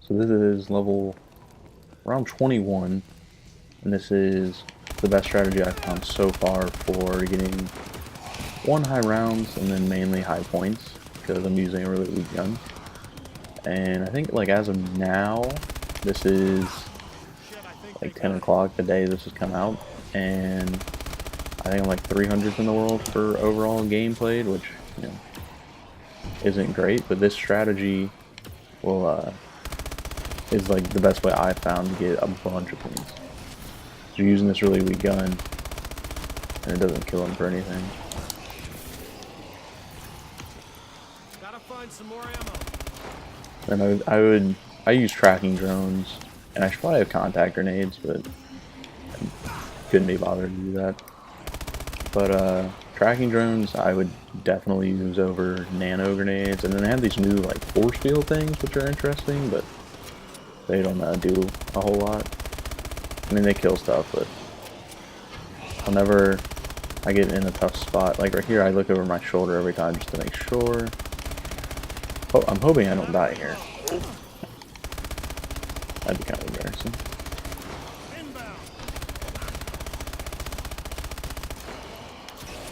So this is level around 21, and this is the best strategy I've found so far for getting one, high rounds, and then mainly high points, because I'm using a really weak gun. And I think, like, as of now, this is like 10 o'clock the day this has come out, and I think I'm like 300th in the world for overall game played, which, you know, isn't great, but this strategy will is like the best way I've found to get a bunch of points. So you're using this really weak gun, and it doesn't kill him for anything. Gotta find some more ammo. And I use tracking drones, and I should probably have contact grenades, but I couldn't be bothered to do that. But tracking drones I would definitely use over nano grenades, and then they have these new like force field things which are interesting, but they don't do a whole lot. I mean, they kill stuff, but whenever I get in a tough spot, like right here, I look over my shoulder every time just to make sure. Oh, I'm hoping I don't die here. That'd be kind of embarrassing.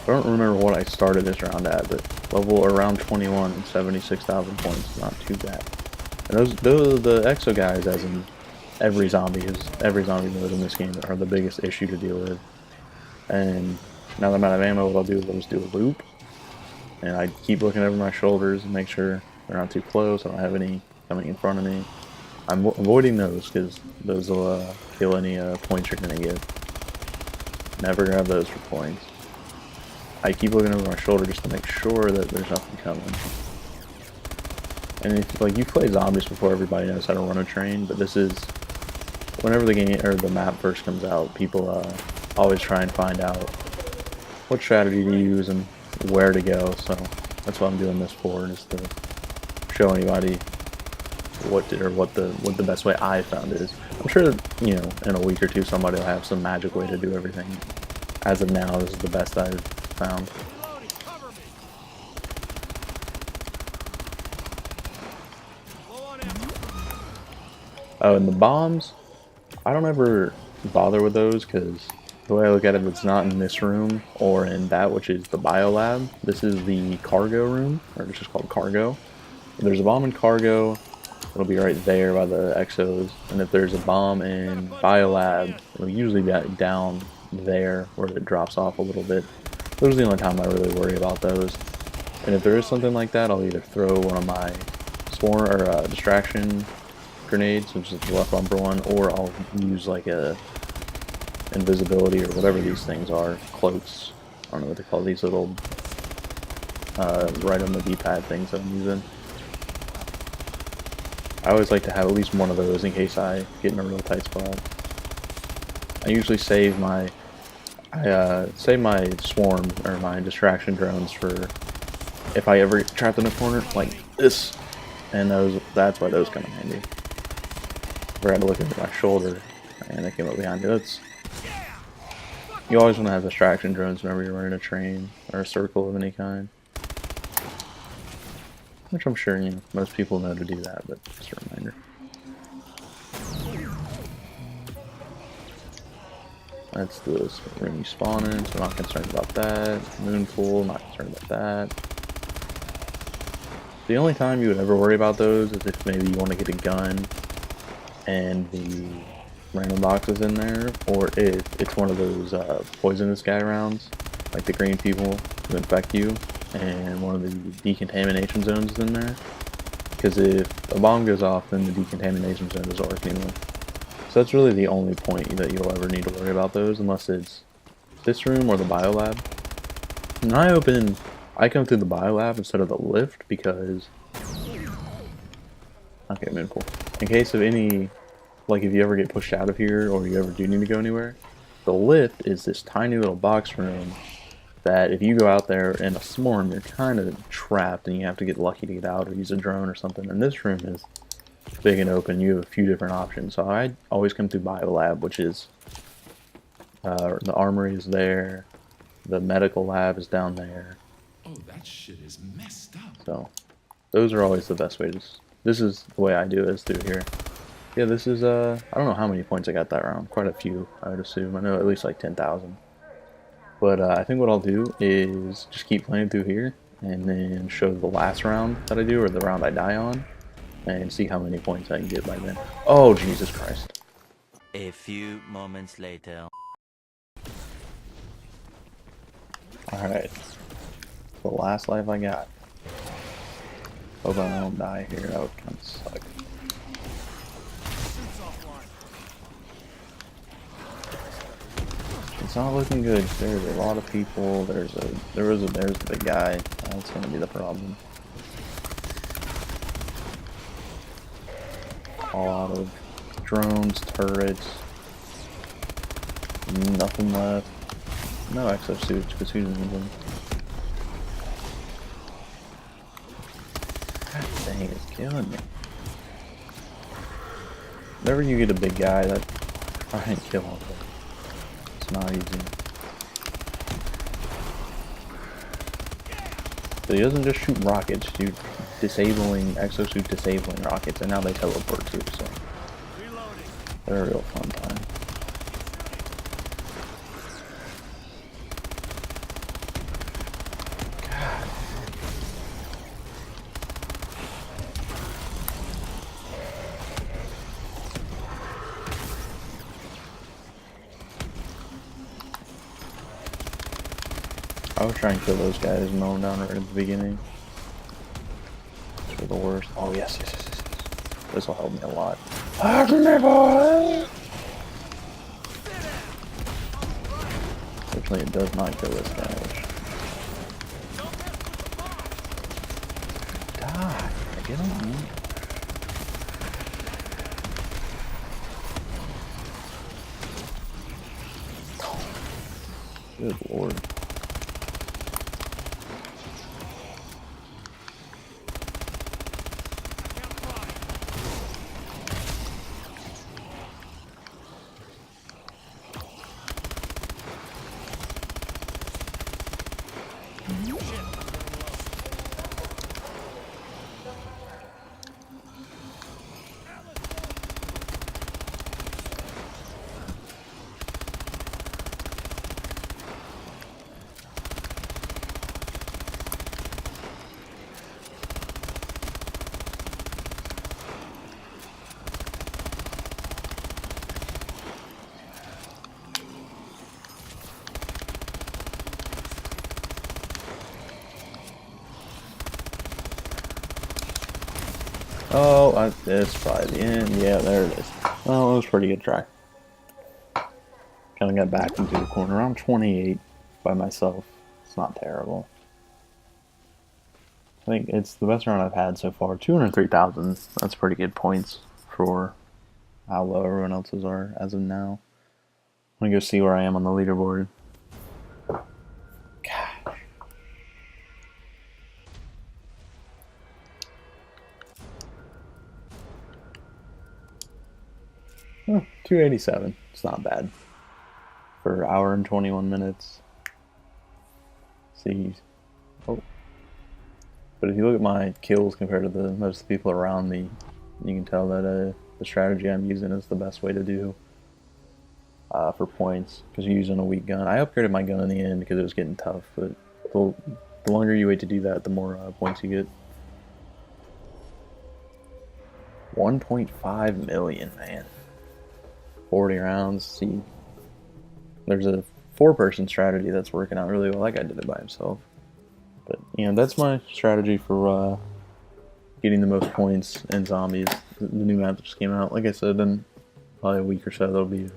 I don't remember what I started this round at, but level around 21 and 76,000 points, not too bad. And those the exo guys, as in every zombie mode in this game, are the biggest issue to deal with. And now that I'm out of ammo, what I'll do is I'll just do a loop, and I keep looking over my shoulders and make sure they're not too close. I don't have any coming in front of me. I'm avoiding those because those will kill any points you're gonna get. Never grab those for points. I keep looking over my shoulder just to make sure that there's nothing coming. And if like you've played zombies before, everybody knows how to run a train, but this is whenever the game or the map first comes out, people always try and find out what strategy to use and where to go. So that's what I'm doing this for, just to show anybody what the best way I found is. I'm sure that, you know, in a week or two somebody will have some magic way to do everything. As of now, this is the best I've found. Oh, and the bombs, I don't ever bother with those because the way I look at it, it's not in this room or in that, which is the biolab. This is the cargo room, or it's just called cargo. If there's a bomb in cargo, it'll be right there by the exos, and if there's a bomb in biolab, it'll usually be down there where it drops off a little bit. Those are the only time I really worry about those. And if there is something like that, I'll either throw one of my swarm or distraction grenades, which is the left bumper one, or I'll use like a invisibility or whatever these things are, cloaks. I don't know what they call these little right on the D-pad things that I'm using. I always like to have at least one of those in case I get in a real tight spot. I usually save my swarm or my distraction drones for if I ever get trapped in a corner like this, and that's why those come in handy. I had to look over my shoulder and they came up behind you. You always want to have distraction drones whenever you're running a train or a circle of any kind. Which I'm sure, you know, most people know to do that, but just a reminder. That's the room you spawn in, so I'm not concerned about that. Moon pool, not concerned about that. The only time you would ever worry about those is if maybe you want to get a gun and the random box is in there, or if it's one of those poisonous guy rounds, like the green people who infect you, and one of the decontamination zones is in there. Because if a bomb goes off, then the decontamination zone doesn't work anymore. So that's really the only point that you'll ever need to worry about those, unless it's this room or the biolab. And I come through the biolab instead of the lift because... Okay, moon pool. In case of any, like if you ever get pushed out of here or you ever do need to go anywhere, the lift is this tiny little box room that if you go out there in a swarm, you're kind of trapped and you have to get lucky to get out or use a drone or something. And this room is big and open. You have a few different options. So I always come through biolab, which is the armory is there, the medical lab is down there. Oh, that shit is messed up. So those are always the best way to this is the way I do it, is through here. Yeah, this is, I don't know how many points I got that round. Quite a few, I would assume. I know at least like 10,000. But I think what I'll do is just keep playing through here, and then show the last round that I do, or the round I die on, and see how many points I can get by then. Oh, Jesus Christ. A few moments later. Alright. The last life I got. Hope I don't die here. That would kind of suck. Suits offline. It's not looking good. There's a lot of people. There's the big guy. That's gonna be the problem. A lot of drones, turrets. Nothing left. No exosuits, because who needs them? God dang, it's killing me. Whenever you get a big guy, that try and kill him. It's not easy. So he doesn't just shoot rockets, dude. Disabling exosuit, disabling rockets, and now they teleport too. So Reloading. they're a real fun time. I was trying to kill those guys mowing down right at the beginning. Those are the worst. Oh, yes, yes, yes, yes, yes. This will help me a lot. Help me, boy! Fortunately, it does not kill this guy, which... Die! Get on. Good lord. Oh, it's probably the end. Yeah, there it is. Well, it was a pretty good try. Kind of got back into the corner. I'm 28 by myself. It's not terrible. I think it's the best round I've had so far. 203,000. That's pretty good points for how low everyone else's are as of now. I'm gonna go see where I am on the leaderboard. Gosh. 287. It's not bad. For an hour and 21 minutes. See. Oh. But if you look at my kills compared to the most people around me, you can tell that the strategy I'm using is the best way to do for points, because you're using a weak gun. I upgraded my gun in the end because it was getting tough, but the longer you wait to do that, the more points you get. 1.5 million, man. 40 rounds. See, there's a 4-person strategy that's working out really well. That guy did it by himself. But, you know, that's my strategy for getting the most points in zombies. The new map that just came out. Like I said, in probably a week or so, that'll be a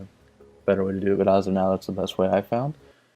better way to do it. But as of now, that's the best way I found.